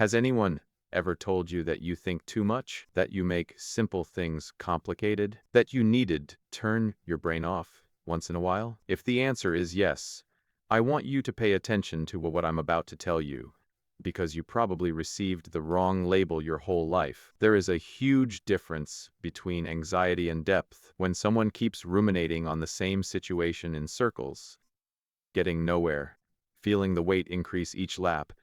Has anyone ever told you that you think too much, that you make simple things complicated, that you needed to turn your brain off once in a while? If the answer is yes, I want you to pay attention to what I'm about to tell you, because you probably received the wrong label your whole life. There is a huge difference between anxiety and depth. When someone keeps ruminating on the same situation in circles, getting nowhere, feeling the weight increase each lap,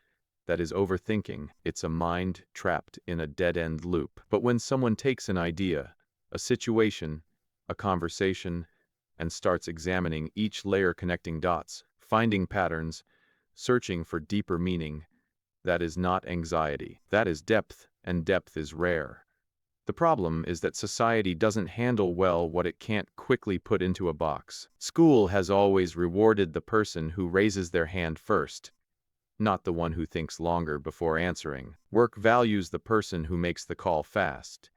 that is overthinking. It's a mind trapped in a dead-end loop. But when someone takes an idea, a situation, a conversation, and starts examining each layer, connecting dots, finding patterns, searching for deeper meaning, that is not anxiety. That is depth, and depth is rare. The problem is that society doesn't handle well what it can't quickly put into a box. School has always rewarded the person who raises their hand first, not the one who thinks longer before answering. Work values the person who makes the call fast,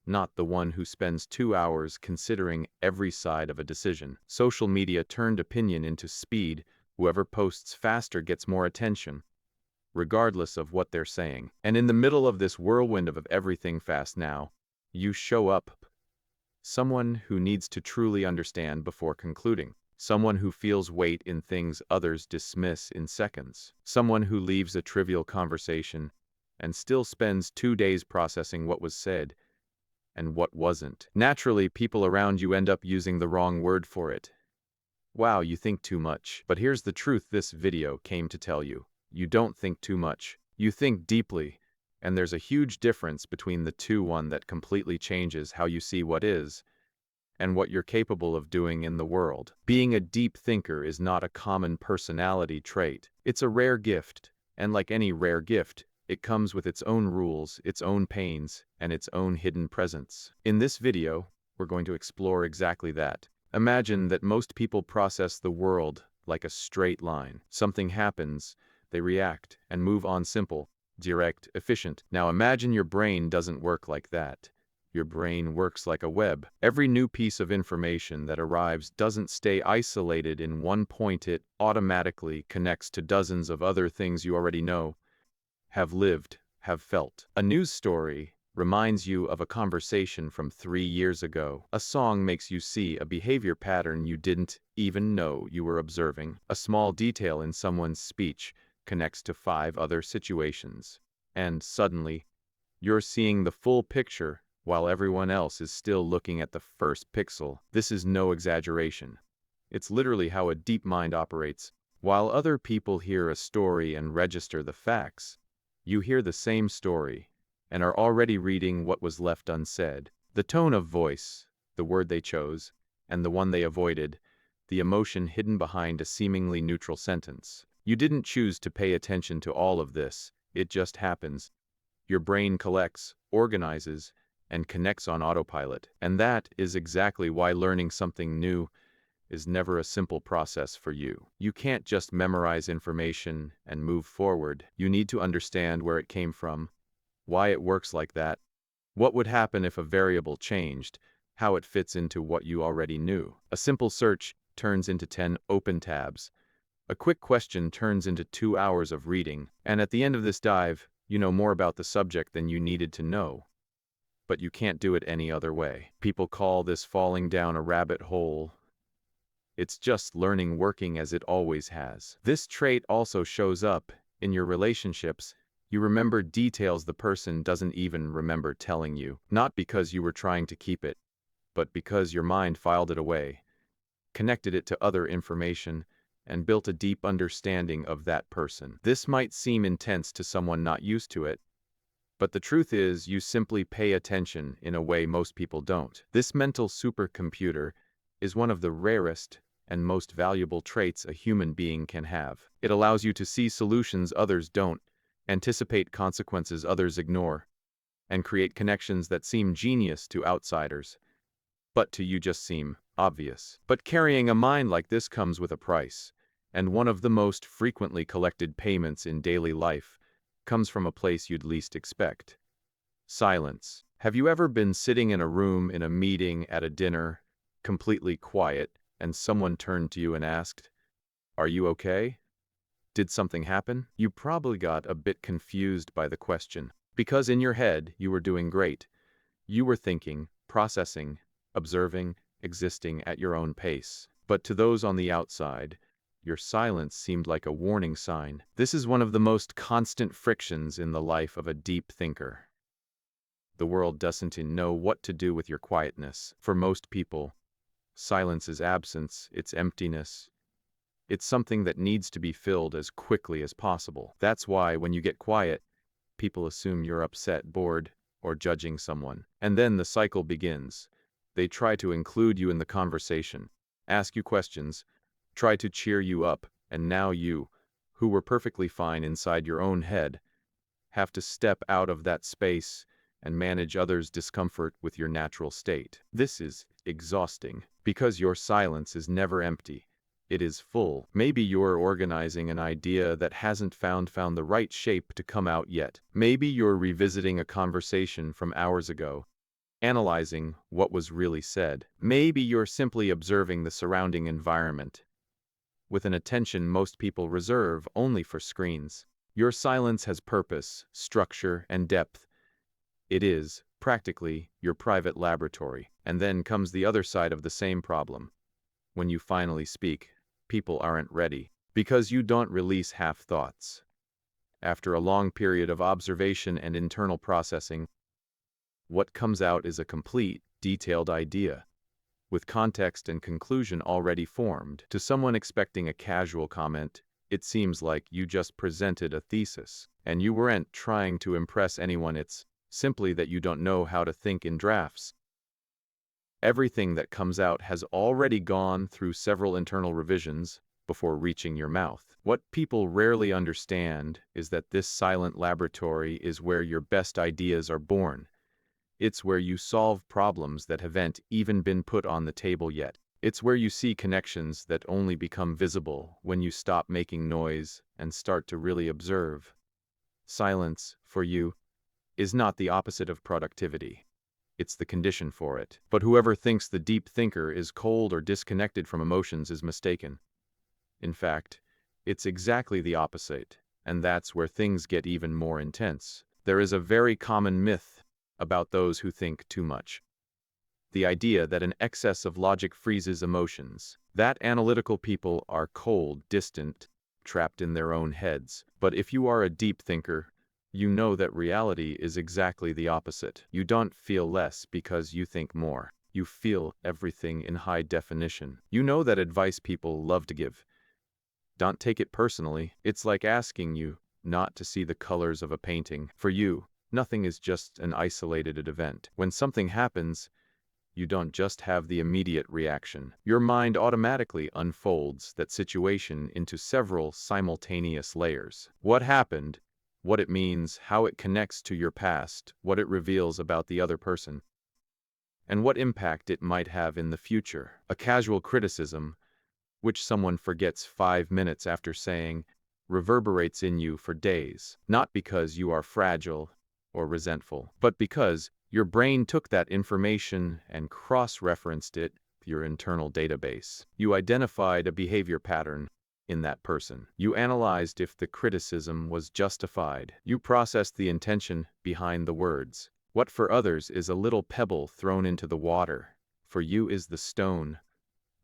not the one who spends 2 hours considering every side of a decision. Social media turned opinion into speed. Whoever posts faster gets more attention, regardless of what they're saying. And in the middle of this whirlwind of everything fast now, you show up. Someone who needs to truly understand before concluding. Someone who feels weight in things others dismiss in seconds. Someone who leaves a trivial conversation and still spends 2 days processing what was said and what wasn't. Naturally, people around you end up using the wrong word for it. Wow, you think too much. But here's the truth this video came to tell you. You don't think too much. You think deeply. And there's a huge difference between the two, one that completely changes how you see what is and what you're capable of doing in the world. Being a deep thinker is not a common personality trait. It's a rare gift, and like any rare gift, it comes with its own rules, its own pains, and its own hidden presence. In this video, we're going to explore exactly that. Imagine that most people process the world like a straight line. Something happens, they react, and move on. Simple, direct, efficient. Now imagine your brain doesn't work like that. Your brain works like a web. Every new piece of information that arrives doesn't stay isolated in one point. It automatically connects to dozens of other things you already know, have lived, have felt. A news story reminds you of a conversation from 3 years ago. A song makes you see a behavior pattern you didn't even know you were observing. A small detail in someone's speech connects to 5 other situations. And suddenly, you're seeing the full picture while everyone else is still looking at the first pixel. This is no exaggeration. It's literally how a deep mind operates. While other people hear a story and register the facts, you hear the same story and are already reading what was left unsaid. The tone of voice, the word they chose, and the one they avoided, the emotion hidden behind a seemingly neutral sentence. You didn't choose to pay attention to all of this. It just happens. Your brain collects, organizes, and connects on autopilot. And that is exactly why learning something new is never a simple process for you. You can't just memorize information and move forward. You need to understand where it came from, why it works like that, what would happen if a variable changed, how it fits into what you already knew. A simple search turns into 10 open tabs. A quick question turns into 2 hours of reading. And at the end of this dive, you know more about the subject than you needed to know. But you can't do it any other way. People call this falling down a rabbit hole. It's just learning working as it always has. This trait also shows up in your relationships. You remember details the person doesn't even remember telling you, not because you were trying to keep it, but because your mind filed it away, connected it to other information, and built a deep understanding of that person. This might seem intense to someone not used to it, but the truth is, you simply pay attention in a way most people don't. This mental supercomputer is one of the rarest and most valuable traits a human being can have. It allows you to see solutions others don't, anticipate consequences others ignore, and create connections that seem genius to outsiders, but to you just seem obvious. But carrying a mind like this comes with a price, and one of the most frequently collected payments in daily life comes from a place you'd least expect. Silence. Have you ever been sitting in a room, in a meeting, at a dinner, completely quiet, and someone turned to you and asked, "Are you okay?" Did something happen? You probably got a bit confused by the question. Because in your head, you were doing great. You were thinking, processing, observing, existing at your own pace. But to those on the outside, your silence seemed like a warning sign. This is one of the most constant frictions in the life of a deep thinker. The world doesn't know what to do with your quietness. For most people, silence is absence, it's emptiness. It's something that needs to be filled as quickly as possible. That's why when you get quiet, people assume you're upset, bored, or judging someone. And then the cycle begins. They try to include you in the conversation, ask you questions, try to cheer you up, and now you, who were perfectly fine inside your own head, have to step out of that space and manage others' discomfort with your natural state. This is exhausting because your silence is never empty. It is full. Maybe you're organizing an idea that hasn't found the right shape to come out yet. Maybe you're revisiting a conversation from hours ago, analyzing what was really said. Maybe you're simply observing the surrounding environment with an attention most people reserve only for screens. Your silence has purpose, structure, and depth. It is, practically, your private laboratory. And then comes the other side of the same problem. When you finally speak, people aren't ready, because you don't release half thoughts. After a long period of observation and internal processing, what comes out is a complete, detailed idea, with context and conclusion already formed. To someone expecting a casual comment, it seems like you just presented a thesis, and you weren't trying to impress anyone. It's simply that you don't know how to think in drafts. Everything that comes out has already gone through several internal revisions before reaching your mouth. What people rarely understand is that this silent laboratory is where your best ideas are born. It's where you solve problems that haven't even been put on the table yet. It's where you see connections that only become visible when you stop making noise and start to really observe. Silence, for you, is not the opposite of productivity. It's the condition for it. But whoever thinks the deep thinker is cold or disconnected from emotions is mistaken. In fact, it's exactly the opposite, and that's where things get even more intense. There is a very common myth about those who think too much. The idea that an excess of logic freezes emotions, that analytical people are cold, distant, trapped in their own heads. But if you are a deep thinker, you know that reality is exactly the opposite. You don't feel less because you think more. You feel everything in high definition. You know that advice people love to give. Don't take it personally. It's like asking you not to see the colors of a painting. For you, nothing is just an isolated event. When something happens, you don't just have the immediate reaction. Your mind automatically unfolds that situation into several simultaneous layers. What happened? What it means, how it connects to your past, what it reveals about the other person, and what impact it might have in the future. A casual criticism, which someone forgets 5 minutes after saying, reverberates in you for days, not because you are fragile or resentful, but because your brain took that information and cross-referenced it to your internal database. You identified a behavior pattern in that person. You analyzed if the criticism was justified. You processed the intention behind the words. What for others is a little pebble thrown into the water, for you is the stone,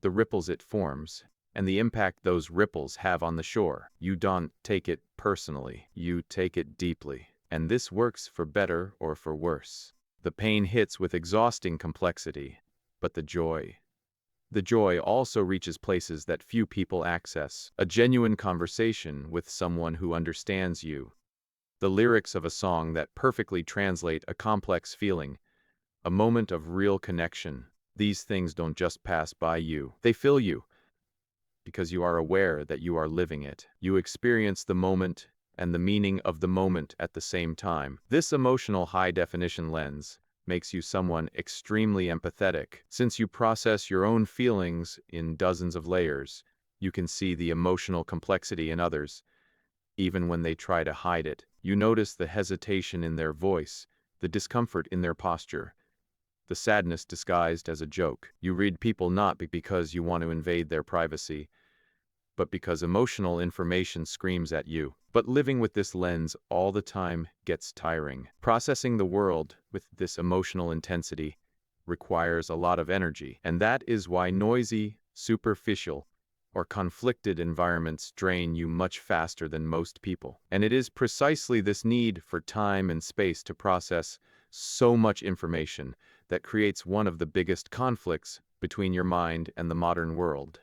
the ripples it forms, and the impact those ripples have on the shore. You don't take it personally. You take it deeply. And this works for better or for worse. The pain hits with exhausting complexity, but the joy also reaches places that few people access. A genuine conversation with someone who understands you. The lyrics of a song that perfectly translate a complex feeling. A moment of real connection. These things don't just pass by you. They fill you. Because you are aware that you are living it. You experience the moment and the meaning of the moment at the same time. This emotional high-definition lens makes you someone extremely empathetic. Since you process your own feelings in dozens of layers, you can see the emotional complexity in others, even when they try to hide it. You notice the hesitation in their voice, the discomfort in their posture, the sadness disguised as a joke. You read people not because you want to invade their privacy, but because emotional information screams at you. But living with this lens all the time gets tiring. Processing the world with this emotional intensity requires a lot of energy, and that is why noisy, superficial, or conflicted environments drain you much faster than most people. And it is precisely this need for time and space to process so much information that creates one of the biggest conflicts between your mind and the modern world: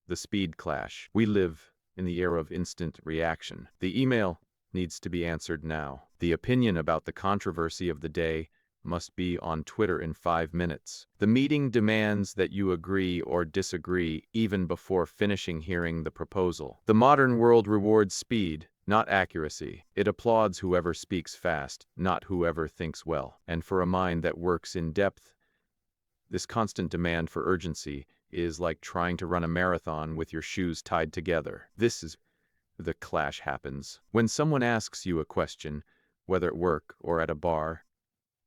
the speed clash. We live in the era of instant reaction. The email needs to be answered now. The opinion about the controversy of the day must be on Twitter in 5 minutes. The meeting demands that you agree or disagree even before finishing hearing the proposal. The modern world rewards speed, not accuracy. It applauds whoever speaks fast, not whoever thinks well. And for a mind that works in depth, this constant demand for urgency is like trying to run a marathon with your shoes tied together. This is the clash happens. When someone asks you a question, whether at work or at a bar,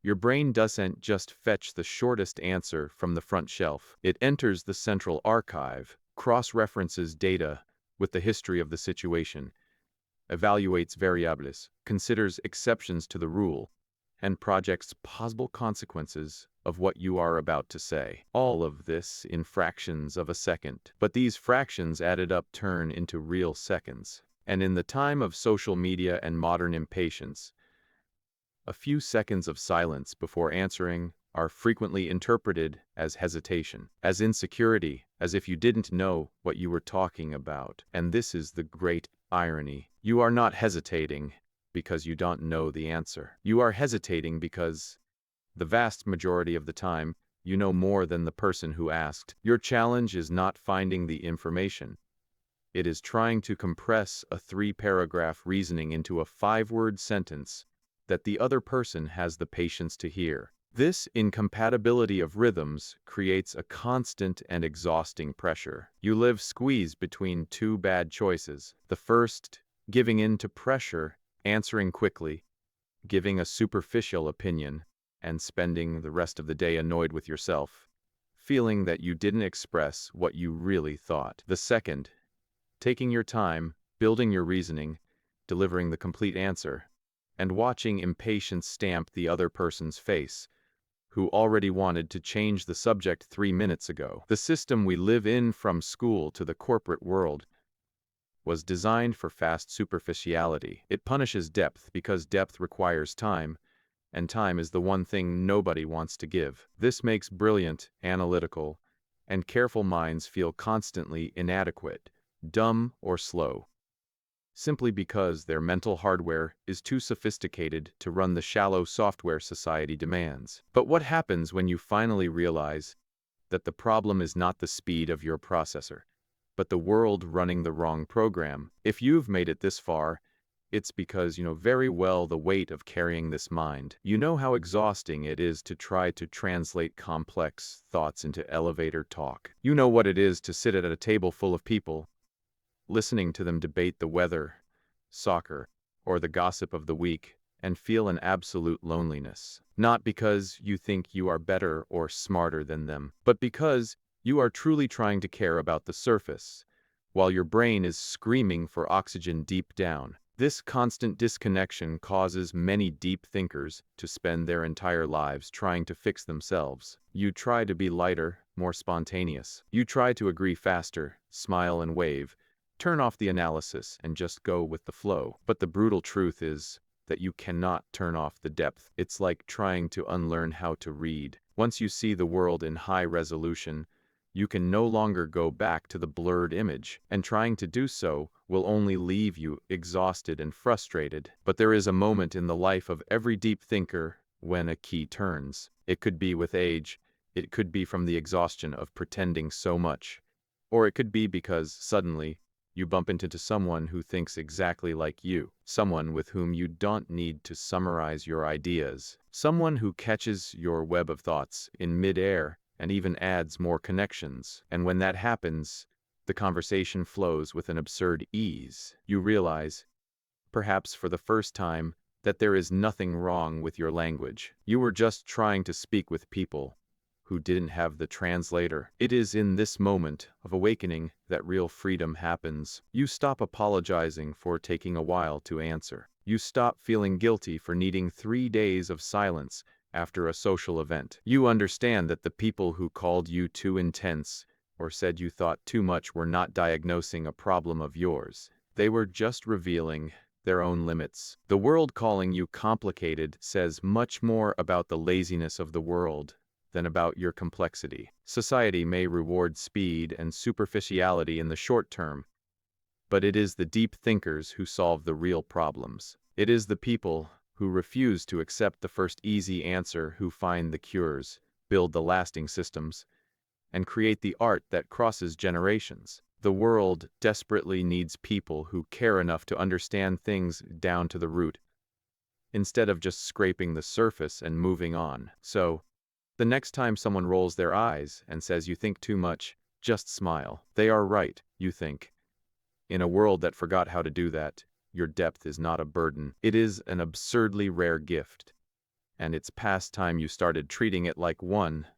your brain doesn't just fetch the shortest answer from the front shelf. It enters the central archive, cross-references data with the history of the situation, evaluates variables, considers exceptions to the rule, and projects possible consequences of what you are about to say. All of this in fractions of a second. But these fractions added up turn into real seconds. And in the time of social media and modern impatience, a few seconds of silence before answering are frequently interpreted as hesitation, as insecurity, as if you didn't know what you were talking about. And this is the great irony. You are not hesitating because you don't know the answer. You are hesitating because, the vast majority of the time, you know more than the person who asked. Your challenge is not finding the information. It is trying to compress a 3-paragraph reasoning into a 5-word sentence that the other person has the patience to hear. This incompatibility of rhythms creates a constant and exhausting pressure. You live squeezed between 2 bad choices. The first, giving in to pressure, answering quickly, giving a superficial opinion, and spending the rest of the day annoyed with yourself, feeling that you didn't express what you really thought. The second, taking your time, building your reasoning, delivering the complete answer, and watching impatience stamp the other person's face, who already wanted to change the subject 3 minutes ago. The system we live in, from school to the corporate world, was designed for fast superficiality. It punishes depth because depth requires time, and time is the one thing nobody wants to give. This makes brilliant, analytical, and careful minds feel constantly inadequate, dumb, or slow, simply because their mental hardware is too sophisticated to run the shallow software society demands. But what happens when you finally realize that the problem is not the speed of your processor, but the world running the wrong program? If you've made it this far, it's because you know very well the weight of carrying this mind. You know how exhausting it is to try to translate complex thoughts into elevator talk. You know what it is to sit at a table full of people, listening to them debate the weather, soccer, or the gossip of the week, and feel an absolute loneliness. Not because you think you are better or smarter than them, but because you are truly trying to care about the surface, while your brain is screaming for oxygen deep down. This constant disconnection causes many deep thinkers to spend their entire lives trying to fix themselves. You try to be lighter, more spontaneous. You try to agree faster, smile and wave, turn off the analysis, and just go with the flow. But the brutal truth is that you cannot turn off the depth. It's like trying to unlearn how to read. Once you see the world in high resolution, you can no longer go back to the blurred image, and trying to do so will only leave you exhausted and frustrated. But there is a moment in the life of every deep thinker when a key turns. It could be with age, it could be from the exhaustion of pretending so much, or it could be because suddenly you bump into someone who thinks exactly like you, someone with whom you don't need to summarize your ideas, someone who catches your web of thoughts in midair and even adds more connections. And when that happens, the conversation flows with an absurd ease. You realize, perhaps for the first time, that there is nothing wrong with your language. You were just trying to speak with people who didn't have the translator. It is in this moment of awakening that real freedom happens. You stop apologizing for taking a while to answer. You stop feeling guilty for needing 3 days of silence after a social event. You understand that the people who called you too intense or said you thought too much were not diagnosing a problem of yours. They were just revealing their own limits. The world calling you complicated says much more about the laziness of the world than about your complexity. Society may reward speed and superficiality in the short term, but it is the deep thinkers who solve the real problems. It is the people who refuse to accept the first easy answer who find the cures, build the lasting systems, and create the art that crosses generations. The world desperately needs people who care enough to understand things down to the root, instead of just scraping the surface and moving on. So, the next time someone rolls their eyes and says you think too much, just smile. They are right, you think. In a world that forgot how to do that, your depth is not a burden. It is an absurdly rare gift. And it's past time you started treating it like one.